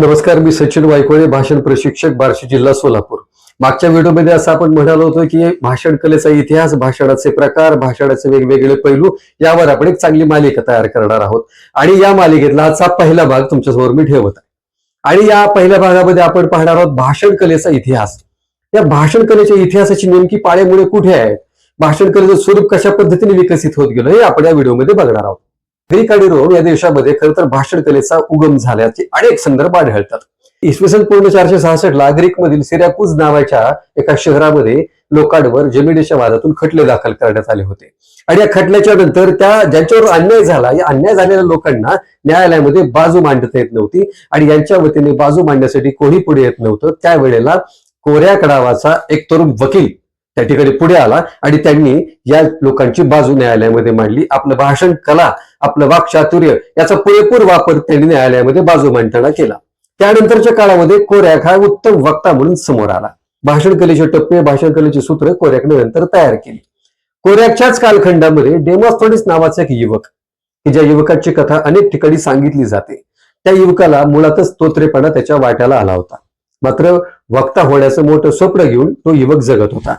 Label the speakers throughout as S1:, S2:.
S1: नमस्कार, मी सचिन वायकोळे, भाषण प्रशिक्षक, बार्शी जिल्हा सोलापूर. मागच्या व्हिडिओमध्ये असं आपण म्हणालो होतो की भाषण कलेचा इतिहास, भाषणाचे प्रकार, भाषणाचे वेगवेगळे पैलू यावर आपण एक चांगली मालिका तयार करणार आहोत. आणि या मालिकेतला आजचा पहिला भाग तुमच्यासमोर मी ठेवत आहे. आणि या पहिल्या भागामध्ये आपण पाहणार आहोत भाषण कलेचा इतिहास. या भाषण कलेच्या इतिहासाची नेमकी पाळेमुळे कुठे आहेत, भाषण कलेचं स्वरूप कशा पद्धतीने विकसित होत गेलं, हे आपण या व्हिडिओमध्ये बघणार आहोत. ग्रीक आणि रोम या देशामध्ये खरं तर भाषण कलेचा उगम झाल्याचे अनेक संदर्भ आढळतात. इसवी सन पूर्ण 466 ग्रीकमधील सिरॅकुज नावाच्या एका शहरामध्ये लोकांवर जमिनीच्या वादातून खटले दाखल करण्यात आले होते. आणि या खटल्याच्या नंतर ज्यांच्यावर अन्याय झाला, या अन्याय झालेल्या लोकांना न्यायालयामध्ये बाजू मांडता येत नव्हती आणि यांच्या वतीने बाजू मांडण्यासाठी कोणी पुढे येत नव्हतं. त्यावेळेला कोऱ्याक नावाचा एक तरुण वकील त्या ठिकाणी पुढे आला आणि त्यांनी या लोकांची बाजू न्यायालयामध्ये मांडली. आपलं भाषण कला, आपलं वाक्चातुर्य याचा पुरेपूर वापर त्यांनी न्यायालयामध्ये बाजू मांडताना केला. त्यानंतरच्या काळामध्ये कोऱ्याक हा उत्तम वक्ता म्हणून समोर आला. भाषण कलेचे टप्पे, भाषण कलेची सूत्र कोऱ्याकने नंतर तयार केली. कोऱ्याकच्याच कालखंडामध्ये डेमोस्थेनेस नावाचा एक युवक, की ज्या युवकाची कथा अनेक ठिकाणी सांगितली जाते, त्या युवकाला मुळातच तोत्रेपणा त्याच्या वाट्याला आला होता. मात्र वक्ता होण्याचं मोठं स्वप्न घेऊन तो युवक जगत होता.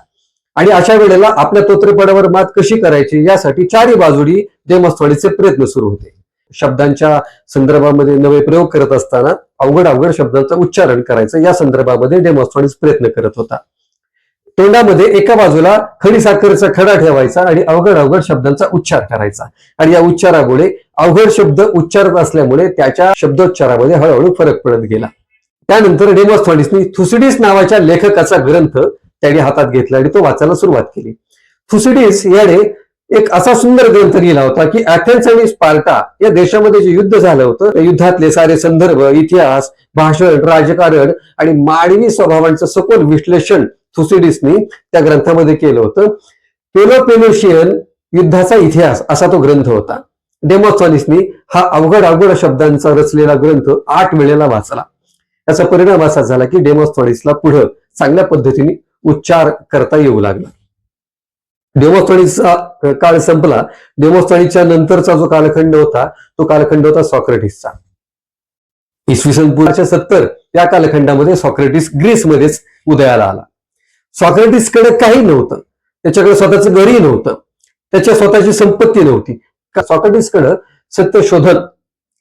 S1: आणि अशा वेळेला आपल्या तोत्रेपणावर मात कशी करायची यासाठी चारी बाजूनी डेमोस्थेनेसचे प्रयत्न सुरू होते. शब्दांच्या संदर्भामध्ये नवे प्रयोग करत असताना अवघड शब्दांचं उच्चारण करायचं या संदर्भामध्ये डेमोस्थेनेस प्रयत्न करत होता. तोंडामध्ये एका बाजूला खडी साखरेचा खडा ठेवायचा आणि अवघड शब्दांचा उच्चार करायचा. आणि या उच्चारामुळे अवघड शब्द उच्चारत असल्यामुळे त्याच्या शब्दोच्चारामध्ये हळूहळू फरक पडत गेला. त्यानंतर डेमोस्थेनेसनी थुसिडिस नावाच्या लेखकाचा ग्रंथ त्याने हातात घेतला आणि तो वाचायला सुरुवात केली. थुसिडिस याने एक असा सुंदर ग्रंथ लिहिला होता की अथेन्स आणि स्पार्टा या देशामध्ये जे युद्ध झालं होतं, त्या युद्धातले सारे संदर्भ, इतिहास, भाषण, राजकारण आणि मानवी स्वभावांचं सखोल विश्लेषण थुसिडिसनी त्या ग्रंथामध्ये केलं होतं. पेलोपोनेशियन युद्धाचा इतिहास असा तो ग्रंथ होता. डेमोस्थेनेसनी हा अवघड शब्दांचा रचलेला ग्रंथ 8 वेळेला वाचला. याचा परिणाम असा झाला की डेमोस्थेनेसला पुढे चांगल्या पद्धतीने उच्चार करता येऊ लागला. डेमोस्थेनेसचा काळ संपला. डेमोस्थेनेसच्या नंतरचा जो कालखंड होता तो कालखंड होता सॉक्रेटिसचा. इसवी सन पूर्व 70 या कालखंडामध्ये सॉक्रेटिस ग्रीसमध्येच उदयाला आला. सॉक्रेटिसकडे काही नव्हतं, त्याच्याकडे स्वतःचं घरही नव्हतं, त्याच्या स्वतःची संपत्ती नव्हती. सॉक्रेटिसकडे सत्य शोधन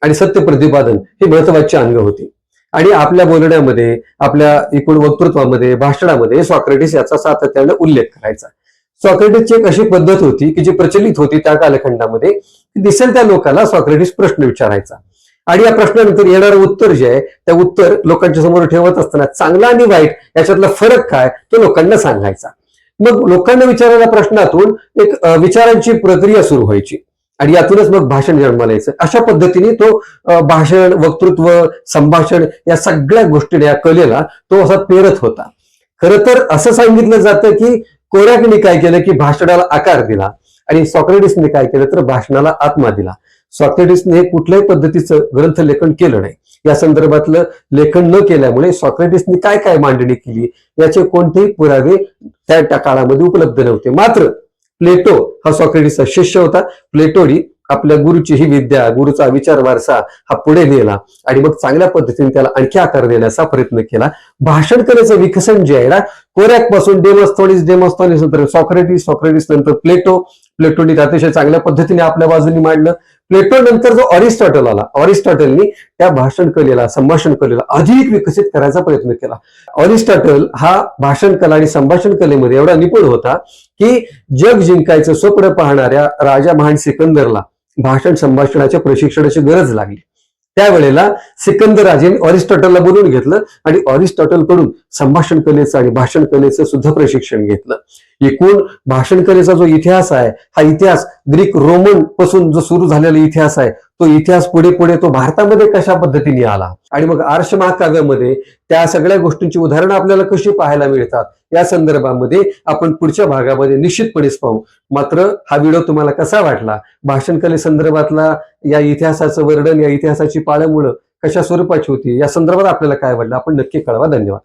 S1: आणि सत्य प्रतिपादन ही महत्वाची अंग होती. आणि आपल्या बोलण्यामध्ये, आपल्या एकूण वक्तृत्वामध्ये, भाषणामध्ये सॉक्रेटिस याचा सातत्याने उल्लेख करायचा. सॉक्रेटिसची एक अशी पद्धत होती की जी प्रचलित होती त्या कालखंडामध्ये, दिसेल त्या लोकांना सॉक्रेटिस प्रश्न विचारायचा आणि या प्रश्नानंतर येणारं उत्तर जे आहे त्या उत्तर लोकांच्या समोर ठेवत असताना चांगला आणि वाईट याच्यातला फरक काय तो लोकांना सांगायचा. मग लोकांना विचारलेल्या प्रश्नातून एक विचारांची प्रक्रिया सुरू व्हायची आणि यातूनच मग भाषण जन्माला यायचं. अशा पद्धतीने तो भाषण, वक्तृत्व, संभाषण या सगळ्या गोष्टी, या कलेला तो असा पेरत होता. खरं तर असं सांगितलं जातं की कोऱ्याकने काय केलं की भाषणाला आकार दिला आणि सॉक्रेटिसने काय केलं तर भाषणाला आत्मा दिला. सॉक्रेटिसने कुठल्याही पद्धतीचं ग्रंथ लेखन केलं नाही. या संदर्भातलं लेखन न केल्यामुळे सॉक्रेटिसने काय काय मांडणी केली याचे कोणतेही पुरावे त्या काळामध्ये उपलब्ध नव्हते. मात्र प्लेटो हा सॉक्रेटिसचा शिष्य होता. प्लेटोनी आपल्या गुरुची ही विद्या, गुरुचा विचार वारसा हा पुढे नेला आणि मग चांगल्या पद्धतीने त्याला आणखी आकार देण्याचा प्रयत्न केला. भाषण कलेचं विकसन जे आहे ना, कोऱ्याकपासून डेमोस्थेनेस नंतर सॉक्रेटिस नंतर प्लेटोनी अतिशय चांगल्या पद्धतीने आपल्या बाजूने मांडलं. प्लेटो नंतर जो अरिस्टॉटल आला, अरिस्टॉटलनी त्या भाषण कलेला, संभाषण कलेला अधिक विकसित करायचा प्रयत्न केला. अरिस्टॉटल हा भाषण कला आणि संभाषण कलेमध्ये एवढा निपुण होता की जग जिंकायचं स्वप्न पाहणाऱ्या राजा महान सिकंदरला भाषण संभाषणाच्या प्रशिक्षणाची गरज लागली. त्यावेळेला सिकंदर राजेने अरिस्टॉटलला बोलवून घेतलं आणि अरिस्टॉटल कडून संभाषण कलेचं आणि भाषण कलेचं सुद्धा प्रशिक्षण घेतलं. एकूण भाषण कलेचा जो इतिहास आहे, हा इतिहास ग्रीक रोमन पासून जो सुरू झालेला इतिहास आहे, तो इतिहास पुढे तो भारतामध्ये कशा पद्धतीने आला आणि मग आर्ष महाकाव्यामध्ये त्या सगळ्या गोष्टींची उदाहरणं आपल्याला कशी पाहायला मिळतात या संदर्भामध्ये आपण पुढच्या भागामध्ये निश्चितपणेच पाहू. मात्र हा व्हिडिओ तुम्हाला कसा वाटला, भाषण कले संदर्भातला या इतिहासाचं वर्णन, या इतिहासाची पाळंमुळं कशा स्वरूपाची होती या संदर्भात आपल्याला काय वाटलं आपण नक्की कळवा. धन्यवाद.